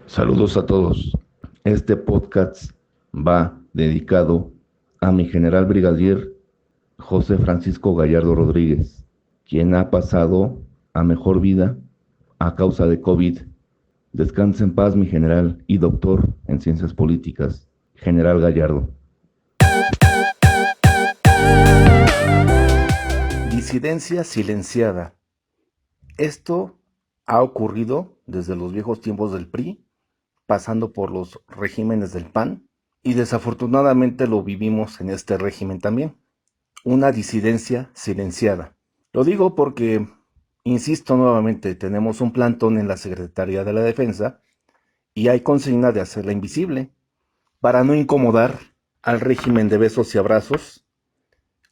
Saludos a todos. Este podcast va dedicado a mi general brigadier José Francisco Gallardo Rodríguez, quien ha pasado a mejor vida a causa de COVID. Descanse en paz, mi general y doctor en ciencias políticas, general Gallardo. Disidencia silenciada. Esto ha ocurrido desde los viejos tiempos del PRI, pasando por los regímenes del PAN, y desafortunadamente lo vivimos en este régimen también. Una disidencia silenciada. Lo digo porque, insisto nuevamente, tenemos un plantón en la Secretaría de la Defensa y hay consigna de hacerla invisible para no incomodar al régimen de besos y abrazos,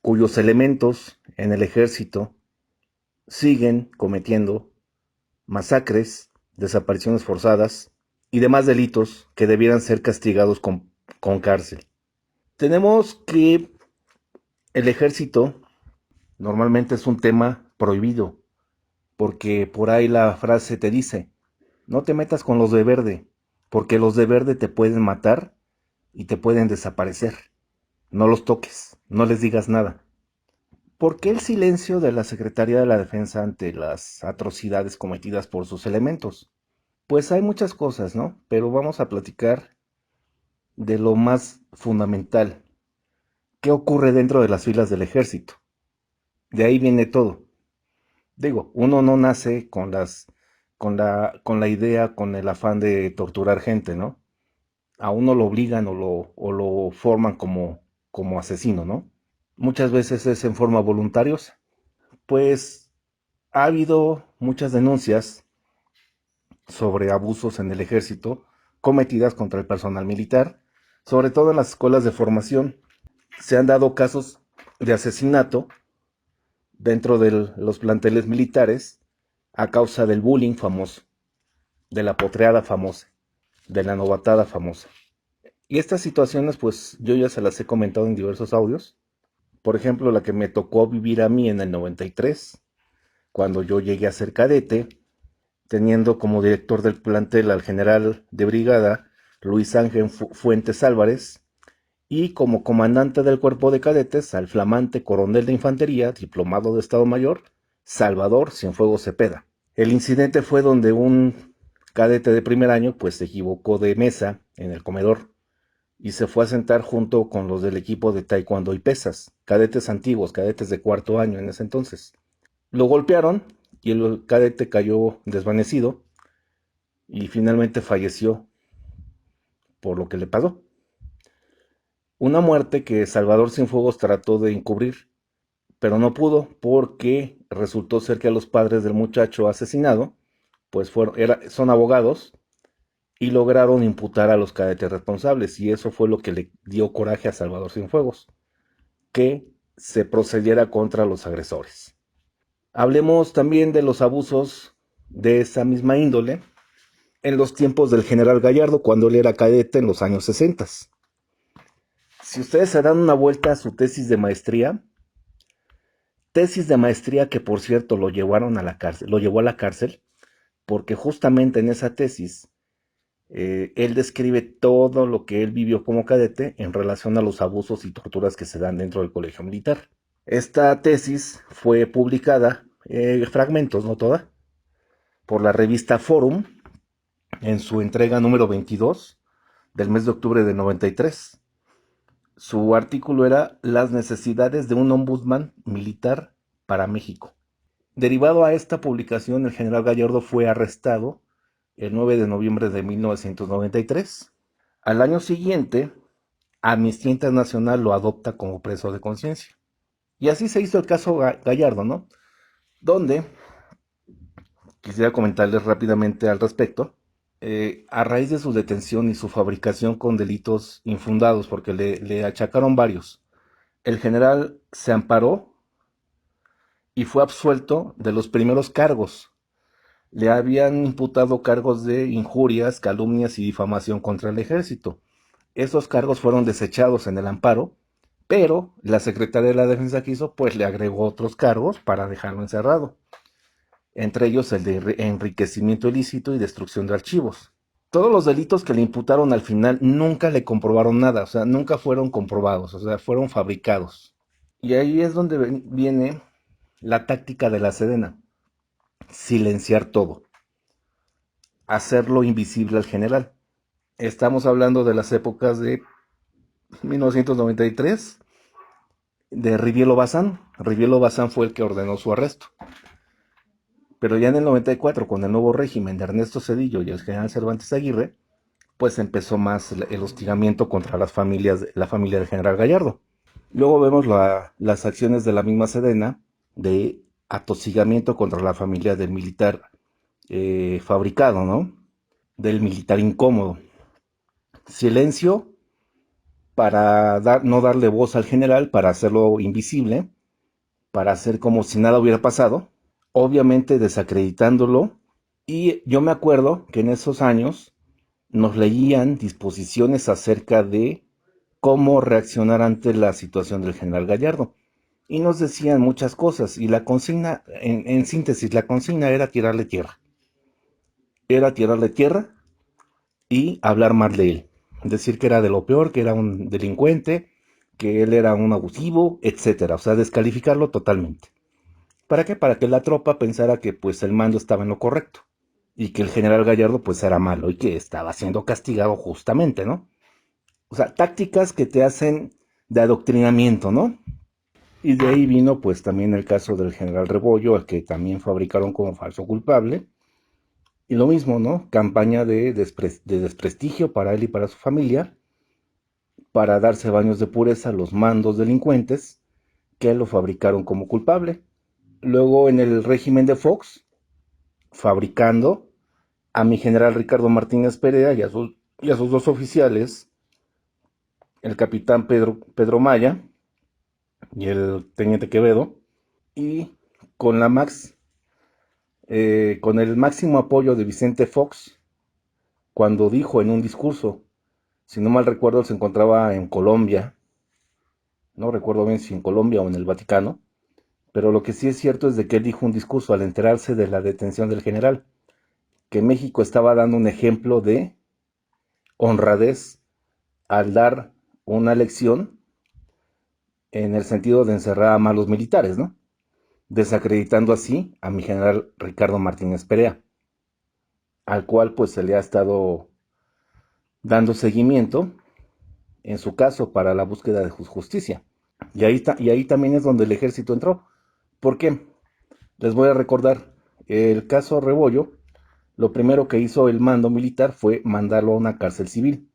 cuyos elementos en el ejército siguen cometiendo masacres, desapariciones forzadas y demás delitos que debieran ser castigados con cárcel. Tenemos que el ejército normalmente es un tema prohibido, porque por ahí la frase te dice, no te metas con los de verde, porque los de verde te pueden matar y te pueden desaparecer. No los toques, no les digas nada. ¿Por qué el silencio de la Secretaría de la Defensa ante las atrocidades cometidas por sus elementos? Pues hay muchas cosas, ¿no? Pero vamos a platicar de lo más fundamental. ¿Qué ocurre dentro de las filas del ejército? De ahí viene todo. Digo, uno no nace con la idea, con el afán de torturar gente, ¿no? A uno lo obligan o lo forman como asesino, ¿no? Muchas veces es en forma voluntariosa. Pues ha habido muchas denuncias sobre abusos en el ejército cometidas contra el personal militar, sobre todo en las escuelas de formación. Se han dado casos de asesinato dentro de los planteles militares a causa del bullying famoso, de la potreada famosa, de la novatada famosa. Y estas situaciones, pues yo ya se las he comentado en diversos audios. Por ejemplo, la que me tocó vivir a mí en el 93, cuando yo llegué a ser cadete, teniendo como director del plantel al general de brigada Luis Ángel Fuentes Álvarez y como comandante del cuerpo de cadetes al flamante coronel de infantería, diplomado de Estado Mayor, Salvador Cienfuegos Cepeda. El incidente fue donde un cadete de primer año pues se equivocó de mesa en el comedor y se fue a sentar junto con los del equipo de taekwondo y pesas, cadetes antiguos, cadetes de cuarto año en ese entonces. Lo golpearon y el cadete cayó desvanecido y finalmente falleció por lo que le pasó. Una muerte que Salvador Cienfuegos trató de encubrir, pero no pudo porque resultó ser que a los padres del muchacho asesinado, pues son abogados y lograron imputar a los cadetes responsables y eso fue lo que le dio coraje a Salvador Cienfuegos, que se procediera contra los agresores. Hablemos también de los abusos de esa misma índole en los tiempos del general Gallardo, cuando él era cadete en los años 60. Si ustedes se dan una vuelta a su tesis de maestría que por cierto lo llevaron a la cárcel, lo llevó a la cárcel, porque justamente en esa tesis él describe todo lo que él vivió como cadete en relación a los abusos y torturas que se dan dentro del colegio militar. Esta tesis fue publicada, fragmentos, no toda, por la revista Forum en su entrega número 22 del mes de octubre de 93. Su artículo era Las necesidades de un ombudsman militar para México. Derivado a esta publicación, el general Gallardo fue arrestado el 9 de noviembre de 1993. Al año siguiente, Amnistía Internacional lo adopta como preso de conciencia. Y así se hizo el caso Gallardo, ¿no? Donde, quisiera comentarles rápidamente al respecto, a raíz de su detención y su fabricación con delitos infundados, porque le achacaron varios, el general se amparó y fue absuelto de los primeros cargos. Le habían imputado cargos de injurias, calumnias y difamación contra el ejército. Esos cargos fueron desechados en el amparo, pero la Secretaría de la Defensa que hizo, pues le agregó otros cargos para dejarlo encerrado, entre ellos el de enriquecimiento ilícito y destrucción de archivos. Todos los delitos que le imputaron al final nunca le comprobaron nada, o sea, nunca fueron comprobados, o sea, fueron fabricados. Y ahí es donde viene la táctica de la Sedena: silenciar todo, hacerlo invisible al general. Estamos hablando de las épocas de 1993, de Rivielo Bazán. Rivielo Bazán fue el que ordenó su arresto. Pero ya en el 94, con el nuevo régimen de Ernesto Zedillo y el general Cervantes Aguirre, pues empezó más el hostigamiento contra las familias, la familia del general Gallardo. Luego vemos las acciones de la misma Sedena de atosigamiento contra la familia del militar fabricado, ¿no? Del militar incómodo. Silencio para no darle voz al general, para hacerlo invisible, para hacer como si nada hubiera pasado, obviamente desacreditándolo. Y yo me acuerdo que en esos años nos leían disposiciones acerca de cómo reaccionar ante la situación del general Gallardo. Y nos decían muchas cosas. Y la consigna, en síntesis, la consigna era tirarle tierra. Era tirarle tierra y hablar mal de él. Decir que era de lo peor, que era un delincuente, que él era un abusivo, etcétera. O sea, descalificarlo totalmente. ¿Para qué? Para que la tropa pensara que pues el mando estaba en lo correcto y que el general Gallardo pues era malo y que estaba siendo castigado justamente, ¿no? O sea, tácticas que te hacen de adoctrinamiento, ¿no? Y de ahí vino pues también el caso del general Rebollo, al que también fabricaron como falso culpable. Y lo mismo, ¿no? Campaña de desprestigio para él y para su familia, para darse baños de pureza a los mandos delincuentes que lo fabricaron como culpable. Luego en el régimen de Fox, fabricando a mi general Ricardo Martínez Perea y a sus dos oficiales, el capitán Pedro Maya y el teniente Quevedo, y con con el máximo apoyo de Vicente Fox, cuando dijo en un discurso, si no mal recuerdo, se encontraba en Colombia, no recuerdo bien si en Colombia o en el Vaticano, pero lo que sí es cierto es de que él dijo un discurso al enterarse de la detención del general, que México estaba dando un ejemplo de honradez al dar una lección en el sentido de encerrar a malos militares, ¿no? Desacreditando así a mi general Ricardo Martínez Perea, al cual pues se le ha estado dando seguimiento en su caso para la búsqueda de justicia. Y ahí también es donde el ejército entró. ¿Por qué? Les voy a recordar, el caso Rebollo, lo primero que hizo el mando militar fue mandarlo a una cárcel civil.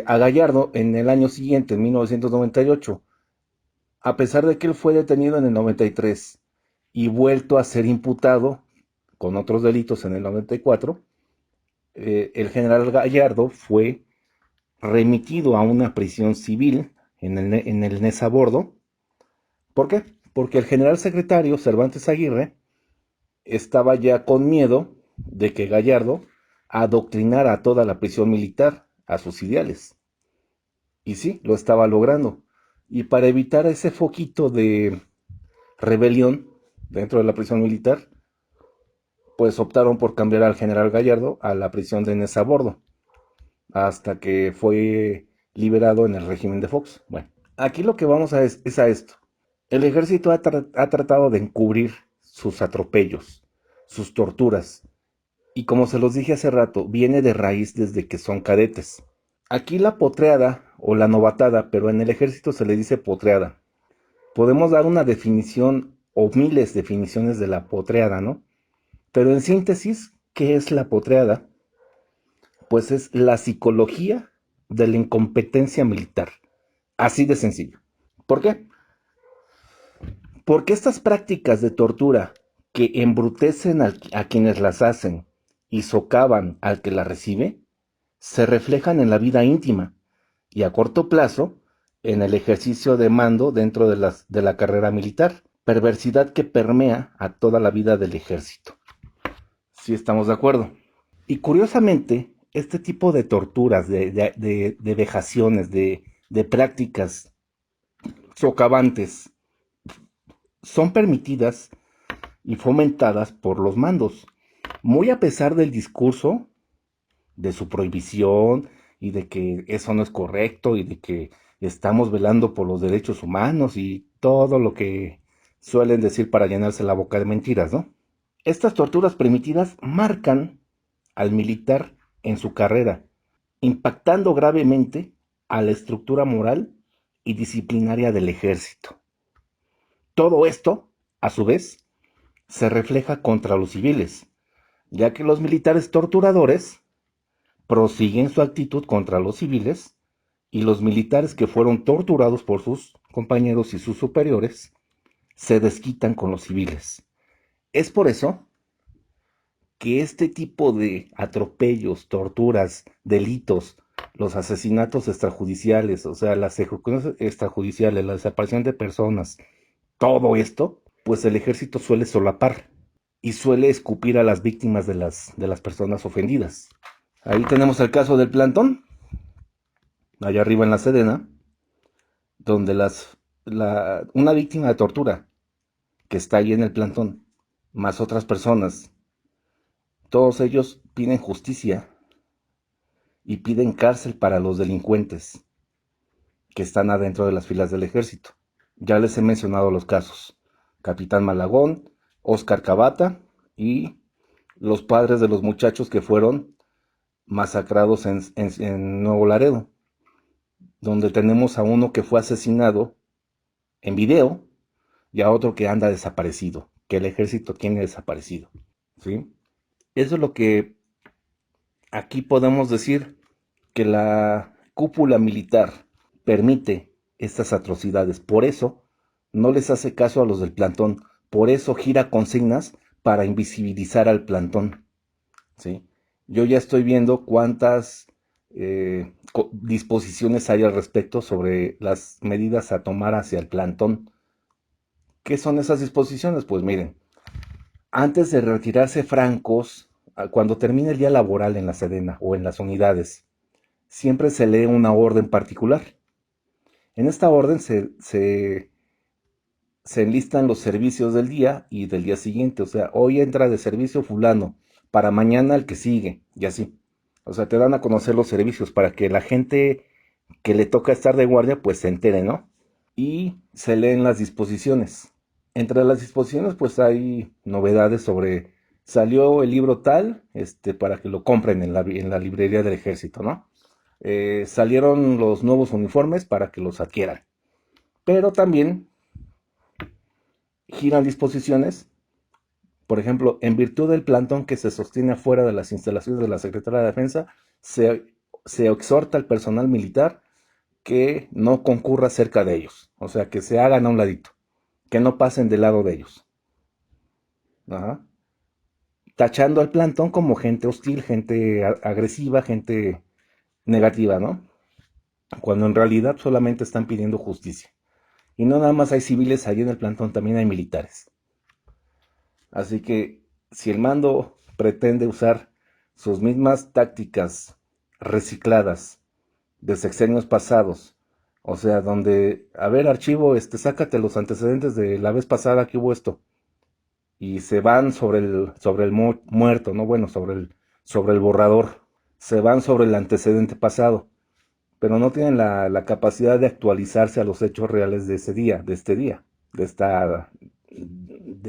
A Gallardo en el año siguiente, en 1998, a pesar de que él fue detenido en el 93 y vuelto a ser imputado con otros delitos en el 94, el general Gallardo fue remitido a una prisión civil en el Nesa Bordo. ¿Por qué? Porque el general secretario Cervantes Aguirre estaba ya con miedo de que Gallardo adoctrinara a toda la prisión militar a sus ideales. Y sí, lo estaba logrando. Y para evitar ese foquito de rebelión dentro de la prisión militar, pues optaron por cambiar al general Gallardo a la prisión de Nesa Bordo, hasta que fue liberado en el régimen de Fox. Bueno, aquí lo que vamos a es a esto. El ejército ha tratado de encubrir sus atropellos, sus torturas, y como se los dije hace rato, viene de raíz desde que son cadetes. Aquí la potreada o la novatada, pero en el ejército se le dice potreada. Podemos dar una definición o miles de definiciones de la potreada, ¿no? Pero en síntesis, ¿qué es la potreada? Pues es la psicología de la incompetencia militar. Así de sencillo. ¿Por qué? Porque estas prácticas de tortura que embrutecen a quienes las hacen y socavan al que las recibe, se reflejan en la vida íntima y a corto plazo en el ejercicio de mando dentro de la carrera militar, perversidad que permea a toda la vida del ejército. Sí estamos de acuerdo. Y curiosamente, este tipo de torturas, de vejaciones, de prácticas socavantes, son permitidas y fomentadas por los mandos, muy a pesar del discurso de su prohibición y de que eso no es correcto y de que estamos velando por los derechos humanos y todo lo que suelen decir para llenarse la boca de mentiras, ¿no? Estas torturas primitivas marcan al militar en su carrera, impactando gravemente a la estructura moral y disciplinaria del ejército. Todo esto, a su vez, se refleja contra los civiles, ya que los militares torturadores prosiguen su actitud contra los civiles y los militares que fueron torturados por sus compañeros y sus superiores se desquitan con los civiles. Es por eso que este tipo de atropellos, torturas, delitos, los asesinatos extrajudiciales, o sea, las ejecuciones extrajudiciales, la desaparición de personas, todo esto, pues el ejército suele solapar y suele escupir a las víctimas de las personas ofendidas. Ahí tenemos el caso del plantón, allá arriba en la Sedena, donde una víctima de tortura que está ahí en el plantón, más otras personas, todos ellos piden justicia y piden cárcel para los delincuentes que están adentro de las filas del ejército. Ya les he mencionado los casos: Capitán Malagón, Óscar Cavata y los padres de los muchachos que fueron masacrados en Nuevo Laredo, donde tenemos a uno que fue asesinado en video y a otro que anda desaparecido, que el ejército tiene desaparecido, ¿sí? Eso es lo que aquí podemos decir, que la cúpula militar permite estas atrocidades. Por eso no les hace caso a los del plantón. Por eso gira consignas para invisibilizar al plantón, ¿sí? Yo ya estoy viendo cuántas disposiciones hay al respecto sobre las medidas a tomar hacia el plantón. ¿Qué son esas disposiciones? Pues miren, antes de retirarse francos, cuando termine el día laboral en la Sedena o en las unidades, siempre se lee una orden particular. En esta orden se enlistan los servicios del día y del día siguiente. O sea, hoy entra de servicio fulano, para mañana el que sigue, y así. O sea, te dan a conocer los servicios para que la gente que le toca estar de guardia, pues se entere, ¿no? Y se leen las disposiciones. Entre las disposiciones, pues hay novedades sobre, salió el libro tal, para que lo compren en la librería del ejército, ¿no? Salieron los nuevos uniformes para que los adquieran. Pero también giran disposiciones, por ejemplo, en virtud del plantón que se sostiene afuera de las instalaciones de la Secretaría de Defensa, se exhorta al personal militar que no concurra cerca de ellos, o sea, que se hagan a un ladito, que no pasen del lado de ellos. Ajá. Tachando al plantón como gente hostil, gente agresiva, gente negativa, ¿no? Cuando en realidad solamente están pidiendo justicia. Y no nada más hay civiles allí en el plantón, también hay militares. Así que si el mando pretende usar sus mismas tácticas recicladas de sexenios pasados, o sea, donde, a ver, archivo, sácate los antecedentes de la vez pasada que hubo esto, y se van sobre el muerto, ¿no? Bueno, sobre el borrador, se van sobre el antecedente pasado, pero no tienen la capacidad de actualizarse a los hechos reales de ese día, de este día, de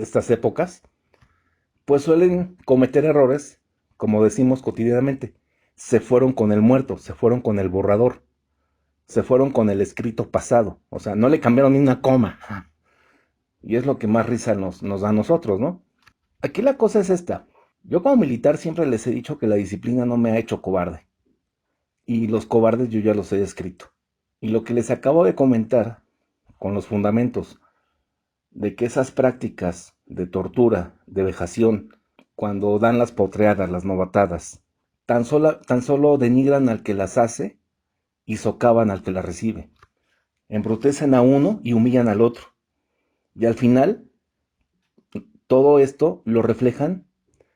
estas épocas, pues suelen cometer errores, como decimos cotidianamente. Se fueron con el muerto, se fueron con el borrador, se fueron con el escrito pasado, o sea, no le cambiaron ni una coma. Y es lo que más risa nos da a nosotros, ¿no? Aquí la cosa es esta. Yo como militar siempre les he dicho que la disciplina no me ha hecho cobarde. Y los cobardes yo ya los he descrito. Y lo que les acabo de comentar, con los fundamentos, de que esas prácticas de tortura, de vejación, cuando dan las potreadas, las novatadas, tan solo denigran al que las hace y socavan al que las recibe. Embrutecen a uno y humillan al otro. Y al final, todo esto lo reflejan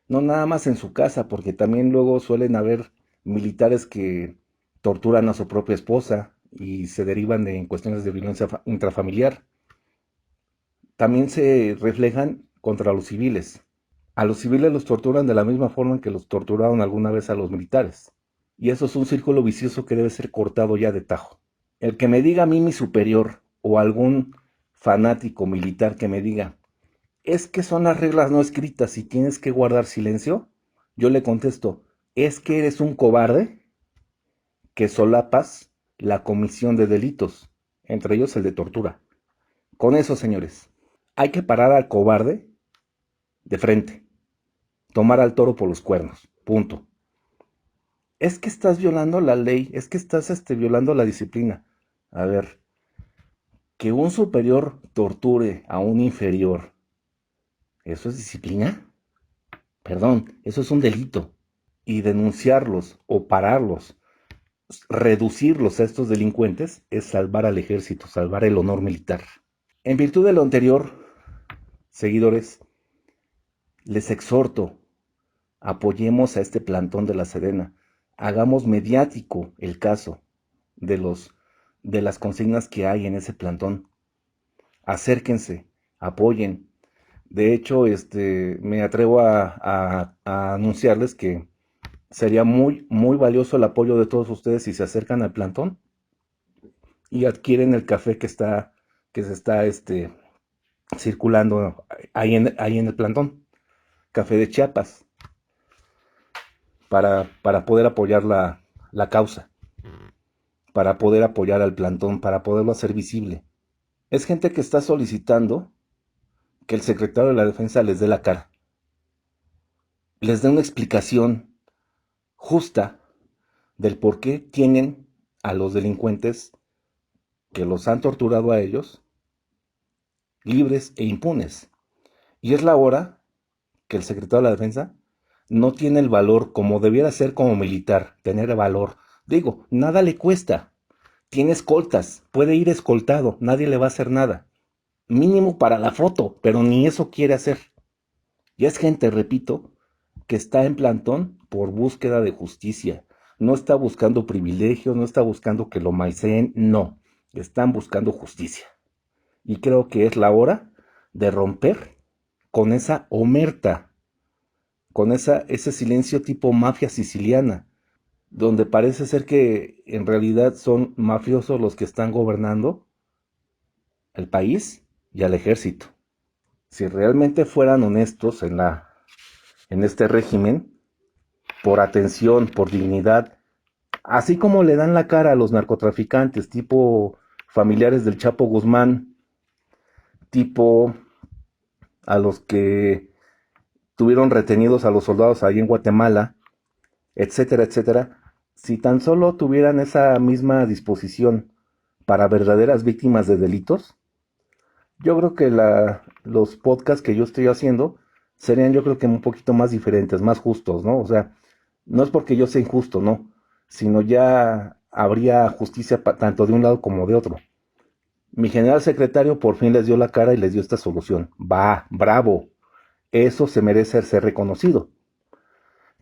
no nada más en su casa, porque también luego suelen haber militares que torturan a su propia esposa y se derivan en cuestiones de violencia intrafamiliar. También se reflejan contra los civiles. A los civiles los torturan de la misma forma en que los torturaron alguna vez a los militares. Y eso es un círculo vicioso que debe ser cortado ya de tajo. El que me diga a mí mi superior o algún fanático militar que me diga, es que son las reglas no escritas y tienes que guardar silencio, yo le contesto, es que eres un cobarde que solapas la comisión de delitos, entre ellos el de tortura. Con eso, señores, hay que parar al cobarde de frente, tomar al toro por los cuernos, punto. Es que estás violando la ley, es que estás violando la disciplina. A ver, que un superior torture a un inferior, ¿eso es disciplina? Perdón, eso es un delito. Y denunciarlos o pararlos, reducirlos a estos delincuentes, es salvar al ejército, salvar el honor militar. En virtud de lo anterior, seguidores, les exhorto, apoyemos a este plantón de la Sedena, hagamos mediático el caso de las consignas que hay en ese plantón. Acérquense, apoyen. De hecho, me atrevo a anunciarles que sería muy, muy valioso el apoyo de todos ustedes si se acercan al plantón y adquieren el café que se está circulando ahí en el plantón, café de Chiapas, para poder apoyar la causa, para poder apoyar al plantón, para poderlo hacer visible. Es gente que está solicitando que el secretario de la Defensa les dé la cara, les dé una explicación justa del por qué tienen a los delincuentes que los han torturado a ellos libres e impunes. Y es la hora que el secretario de la Defensa no tiene el valor como debiera ser como militar, tener valor. Digo, nada le cuesta. Tiene escoltas, puede ir escoltado, nadie le va a hacer nada. Mínimo para la foto, pero ni eso quiere hacer. Y es gente, repito, que está en plantón por búsqueda de justicia. No está buscando privilegios, no está buscando que lo maiceen, no. Están buscando justicia. Y creo que es la hora de romper con esa omerta, con ese silencio tipo mafia siciliana, donde parece ser que en realidad son mafiosos los que están gobernando el país y al ejército. Si realmente fueran honestos en este régimen, por atención, por dignidad, así como le dan la cara a los narcotraficantes, tipo familiares del Chapo Guzmán, tipo a los que tuvieron retenidos a los soldados ahí en Guatemala, etcétera, etcétera, si tan solo tuvieran esa misma disposición para verdaderas víctimas de delitos, yo creo que los podcasts que yo estoy haciendo serían, yo creo que un poquito más diferentes, más justos, ¿no? O sea, no es porque yo sea injusto, no, sino ya habría justicia tanto de un lado como de otro. Mi general secretario por fin les dio la cara y les dio esta solución. Va, bravo, eso se merece ser reconocido.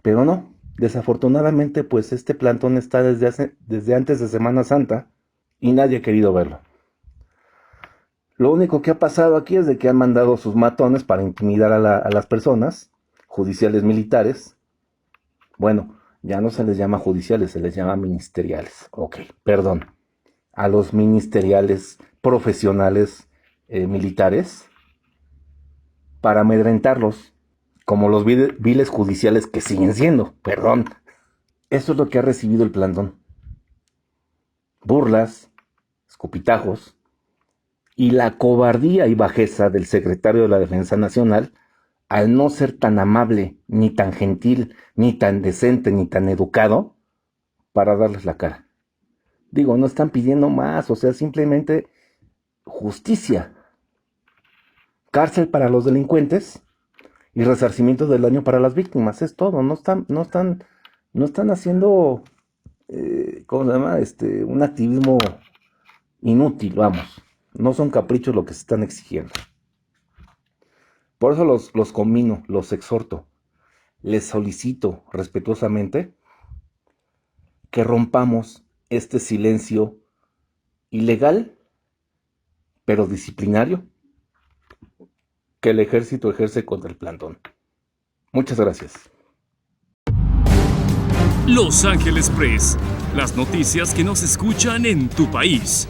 Pero no, desafortunadamente pues este plantón está desde antes de Semana Santa y nadie ha querido verlo. Lo único que ha pasado aquí es de que han mandado sus matones para intimidar a las personas, judiciales militares. Bueno, ya no se les llama judiciales, se les llama ministeriales. Ok, perdón. A los ministeriales profesionales militares para amedrentarlos, como los viles judiciales que siguen siendo. Perdón. Eso es lo que ha recibido el plantón. Burlas, escupitajos y la cobardía y bajeza del secretario de la Defensa Nacional al no ser tan amable, ni tan gentil, ni tan decente, ni tan educado para darles la cara. Digo, no están pidiendo más, o sea, simplemente justicia, cárcel para los delincuentes y resarcimiento del daño para las víctimas, es todo. No están haciendo, ¿cómo se llama? Un activismo inútil, vamos. No son caprichos lo que se están exigiendo. Por eso los conmino, los exhorto, les solicito respetuosamente que rompamos este silencio ilegal, pero disciplinario, que el ejército ejerce contra el plantón. Muchas gracias. Los Ángeles Press, las noticias que no se escuchan en tu país.